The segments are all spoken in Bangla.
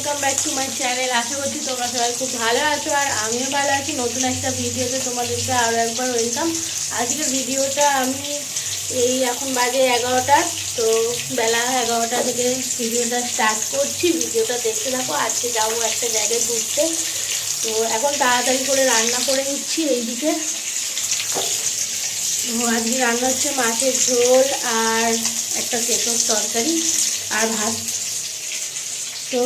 Welcome back to my channel. আশা করছি তোমরা সবাই খুব ভালো আছো আর আমিও ভালো আছি। নতুন একটা ভিডিওতে তোমাদেরকে আরও একবার ওয়েলকাম। আজকের ভিডিওটা আমি এখন বাজে 11টা, তো বেলা 11টা থেকে ভিডিওটা স্টার্ট করছি। ভিডিওটা দেখতে থাকো। আজকে যাবো একটা জায়গায় ঘুরতে, তো এখন তাড়াতাড়ি করে রান্না করে নিচ্ছি। এইদিকে আজকে রান্না হচ্ছে মাছের ঝোল আর একটা কেটোর তরকারি আর ভাত। তো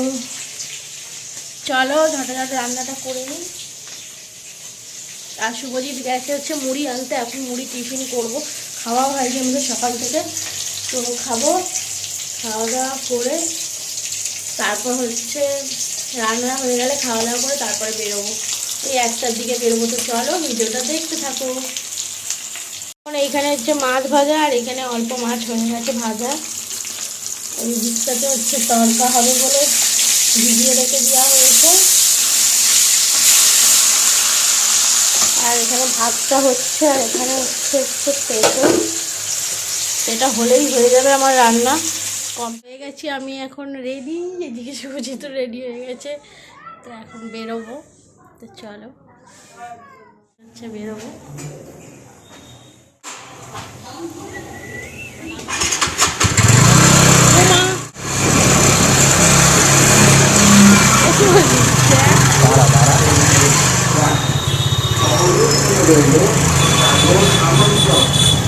চলো ঝটাঝট রান্নাটা করে নিই। আর শুভজিৎ গেছে হচ্ছে মুড়ি আনতে, এখন মুড়ি টিফিন করব। খাওয়াও হয়নি আমাদের সকাল থেকে, তো খাবো। খাওয়া দাওয়া করে তারপর হচ্ছে রান্না হয়ে গেলে খাওয়া দাওয়া করে তারপরে বেরোবো। এই 1টার দিকে বেরোবো। তো চলো ভিডিওটা দেখতে থাকো। এখন এইখানে হচ্ছে মাছ ভাজা আর এখানে অল্প মাছ হয়ে গেছে ভাজা। ওই দিকটাতে হচ্ছে তরকা হবে বলে ভিজিয়ে রেখে দেওয়া হয়েছে। আর এখানে ভাতটা হচ্ছে আর এখানে হচ্ছে পেঁপে। এটা হলেই হয়ে যাবে আমার রান্না। কম হয়ে গেছি আমি এখন রেডি। এদিকে সুজিত রেডি হয়ে গেছে, তো এখন বেরোবো। তো চলো হচ্ছে বেরোবো।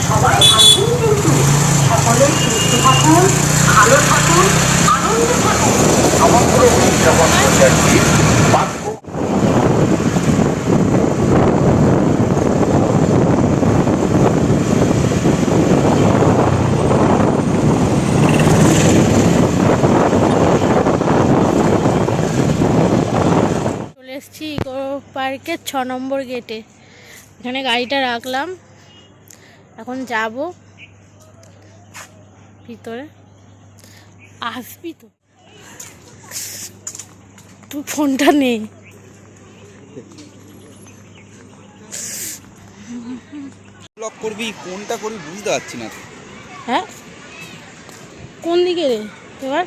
সবাই থাকুন, কিন্তু সকলে সুস্থ থাকুন, ভালো থাকুন, আনন্দ থাকুন। সমগ্র উদযাপন প্রচারটি বাক্য চলে এসেছি ইকো পার্কের 6 নম্বর গেটে। এখানে গাড়িটা রাখলাম, এখন যাব ভিতরে। আসবি তো, তুই ফোনটা নে। ব্লক করবি কোনটা করবি বুঝতে পারছি না। হ্যাঁ কোন দিকে রে এবার?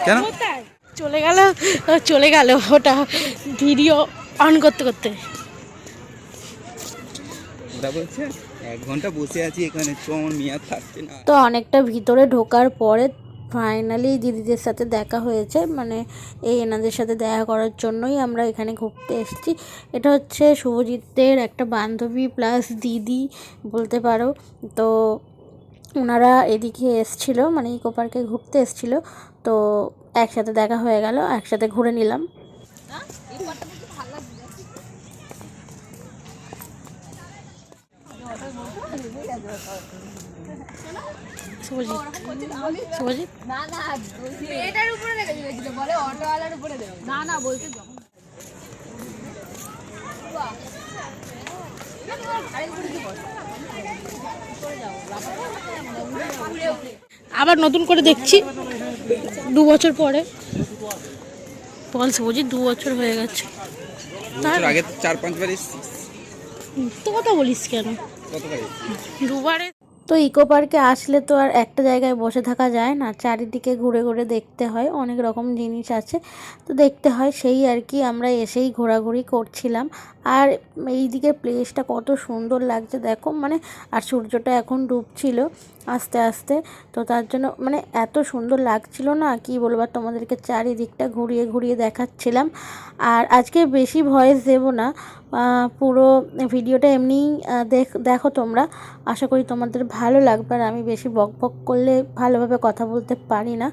কেন চলে গেল ওটা ভিডিও অন করতে করতে। ওটা বলছে 1 ঘন্টা বসে আছি এখানে, তো আমার মেয়াদ থাকছে না। তো অনেকটা ভিতরে ঢোকার পরে ফাইনালি দিদিদের সাথে দেখা হয়েছে, মানে এনাদের সাথে দেখা করার জন্যই আমরা এখানে ঘুরতে এসেছি। এটা হচ্ছে শুভজিতের একটা বান্ধবী প্লাস দিদি বলতে পারো। তো ওনারা এদিকে এসছিল, মানে ইকো পার্কে ঘুরতে এসছিল, তো একসাথে দেখা হয়ে গেল, একসাথে ঘুরে নিলাম। আবার নতুন করে দেখছি 2 বছর পরে। বল শুভজিৎ 2 বছর হয়ে গেছে। তার আগে 4-5 বার এসেছি। তো কথা বলিস কেন? কতবার? 2 বারে। তো ইকো পার্কে আসলে তো আর একটা জায়গায় বসে থাকা যায় না, চারিদিকে ঘুরে ঘুরে দেখতে হয়। অনেক রকম জিনিস আছে, তো দেখতে হয়। সেই আর কি আমরা এসেই ঘোরাঘুরি করছিলাম। আর এই দিকের প্লেসটা কত সুন্দর লাগছে দেখো, মানে আর সূর্যটা এখন ডুবছিল আস্তে আস্তে, তো তার জন্য মানে এত সুন্দর লাগছিল না কি বলবো। তোমাদেরকে চারিদিকটা ঘুরিয়ে ঘুরিয়ে দেখাচ্ছিলাম। আর আজকে বেশি ভয়েস দেবো না, পুরো ভিডিওটা এমনিই দেখো তোমরা। আশা করি তোমাদের ভালো লাগবে। আর আমি বেশি বক বক করলে ভালোভাবে কথা বলতে পারি না,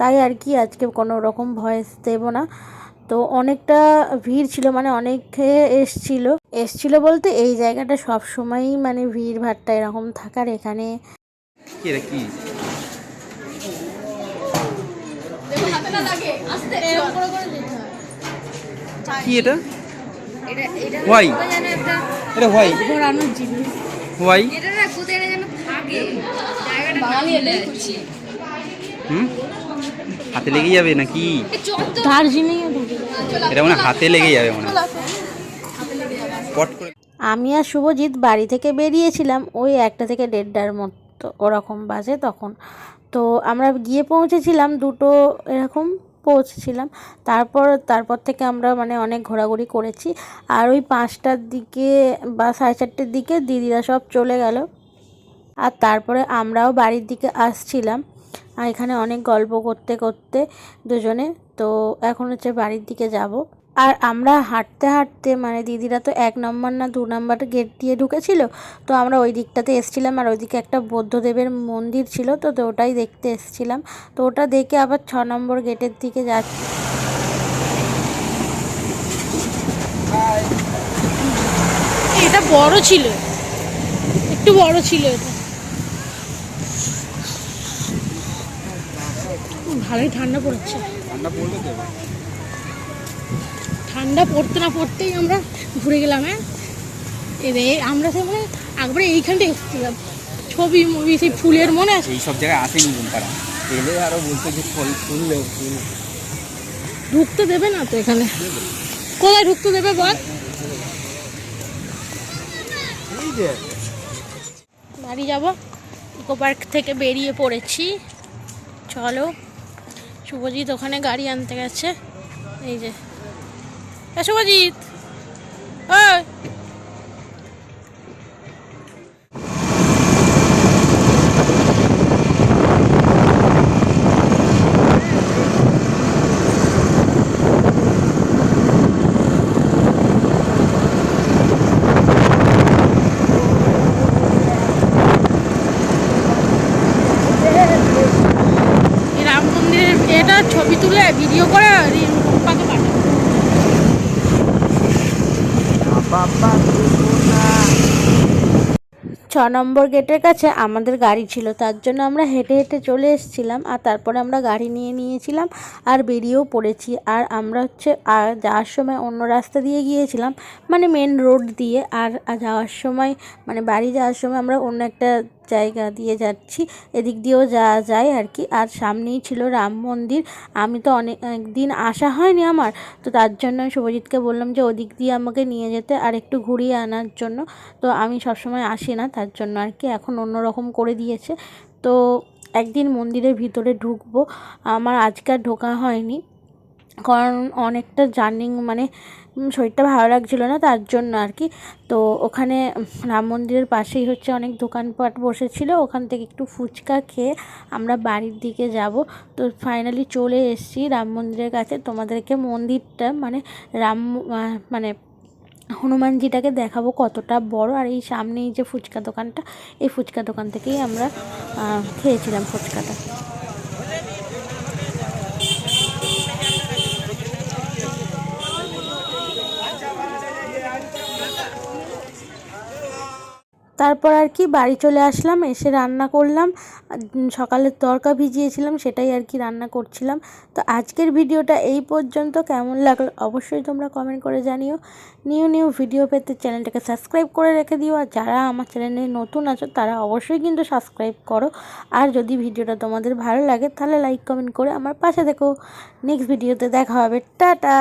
তাই আর কি আজকে কোনো রকম ভয়েস দেবো না। তো অনেকটা ভিড় ছিল, মানে অনেকে এসছিল বলতে এই জায়গাটা সব সময়ই মানে ভিড় ভাট্টা এরকম থাকার। এখানে কি কি এটা এটা এটা Why? কোথায় যেন একটা এটা হয় ঘোরানোর জিনিস। হোয়াই এটা না কোথায় যেন থাকে জায়গাটা বাঙালি এলে করছি হাতে লেগে যাবে নাকি? দার্জিলিং এটা মনে হয় হাতে লেগে যাবে মনে হয় পট করে। আমি আর শুভজিৎ বাড়ি থেকে বেরিয়েছিলাম ওই 1টা থেকে 1:30টার মতো ওরকম বাজে তখন। তো আমরা গিয়ে পৌঁছেছিলাম 2টো এরকম পৌঁছেছিলাম। তারপর থেকে আমরা মানে অনেক ঘোরাঘুরি করেছি। আর ওই 5টার দিকে বা 4:30টার দিকে দিদিরা সব চলে গেল। আর তারপরে আমরাও বাড়ির দিকে আসছিলাম। আর এখানে অনেক গল্প করতে করতে দুজনে তো এখন হচ্ছে বাড়ির দিকে যাব। আর আমরা হাঁটতে হাঁটতে মানে দিদিরা তো 1 নম্বর না 2 নম্বর গেট দিয়ে ঢুকেছিল। তো আমরা ওই দিকটাতে এসেছিলাম আর ওইদিকে একটা বৌদ্ধদেবের মন্দির ছিল তো ওটাই দেখতে এসেছিলাম। তো ওটা দেখে আবার 6 নম্বর গেটের দিকে যাচ্ছি। এটা বড় ছিল, একটু বড় ছিল এটা। ভালোই ঠান্ডা পড়েছে। ঠান্ডা পড়বে তো ঠান্ডা পড়তে না পড়তেই আমরা ঘুরে গেলাম। হ্যাঁ আমরা সে মানে একবারে এইখানটা এসেছিলাম ছবি মুভি সেই ফুলের মনে আছে। এই সব জায়গায় আসেনি তারা এলে আরো বলতে যে ফুল ফুল ফুল ঢুকতে দেবে না তো এখানে, কোথায় ঢুকতে দেবে বল? এই যে বাড়ি যাব, ইকো পার্ক থেকে বেরিয়ে পড়েছি। চলো, শুভজিৎ ওখানে গাড়ি আনতে গেছে। এই যে শুভজিৎ, ওই রাম মন্দিরের এটা ছবি তুলে ভিডিও করে পাকে পাঠাবো। 6 নম্বর গেটের কাছে আমাদের গাড়ি ছিল, তার জন্য আমরা হেঁটে হেঁটে চলে এসেছিলাম। আর তারপরে আমরা গাড়ি নিয়ে নিয়েছিলাম আর বেরিয়েও পড়েছি। আর আমরা হচ্ছে যাওয়ার সময় অন্য রাস্তা দিয়ে গিয়েছিলাম, মানে মেন রোড দিয়ে। আর যাওয়ার সময় মানে বাড়ি যাওয়ার সময় আমরা অন্য একটা জায়গা দিয়ে যাচ্ছি, এদিক দিয়েও যাওয়া যায় আর কি। আর সামনেই ছিল রাম মন্দির। আমি তো অনেক দিন আসা হয়নি আমার, তো তার জন্য শুভজিৎকে বললাম যে ওদিক দিয়ে আমাকে নিয়ে যেতে আর একটু ঘুরিয়ে আনার জন্য। তো আমি সবসময় আসি না, তার জন্য আর কি এখন অন্যরকম করে দিয়েছে। তো একদিন মন্দিরের ভিতরে ঢুকবো, আমার আজকে আর ঢোকা হয়নি কারণ অনেকটা জার্নি মানে শরীরটা ভালো লাগছিল না, তার জন্য আর কি। তো ওখানে রাম মন্দিরের পাশেই হচ্ছে অনেক দোকানপাট বসেছিল, ওখান থেকে একটু ফুচকা খেয়ে আমরা বাড়ির দিকে যাব। তো ফাইনালি চলে এসেছি রাম মন্দিরের কাছে। তোমাদেরকে মন্দিরটা মানে রাম মানে হনুমানজিটাকে দেখাবো কতটা বড়। আর এই সামনেই যে ফুচকা দোকানটা, এই ফুচকা দোকান থেকেই আমরা খেয়েছিলাম ফুচকাটা। তারপর আর কি বাড়ি চলে আসলাম, এসে রান্না করলাম। সকালের তরকা ভিজিয়েছিলাম সেটাই আর কি রান্না করছিলাম। তো আজকের ভিডিওটা এই পর্যন্ত। কেমন লাগলো অবশ্যই তোমরা কমেন্ট করে জানিও। নিউ ভিডিও পেতে চ্যানেলটাকে সাবস্ক্রাইব করে রেখে দিও। আর যারা আমার চ্যানেলে নতুন আছো তারা অবশ্যই কিন্তু সাবস্ক্রাইব করো। আর যদি ভিডিওটা তোমাদের ভালো লাগে তাহলে লাইক কমেন্ট করে আমার পাশে দেখো। নেক্সট ভিডিওতে দেখা হবে, টাটা।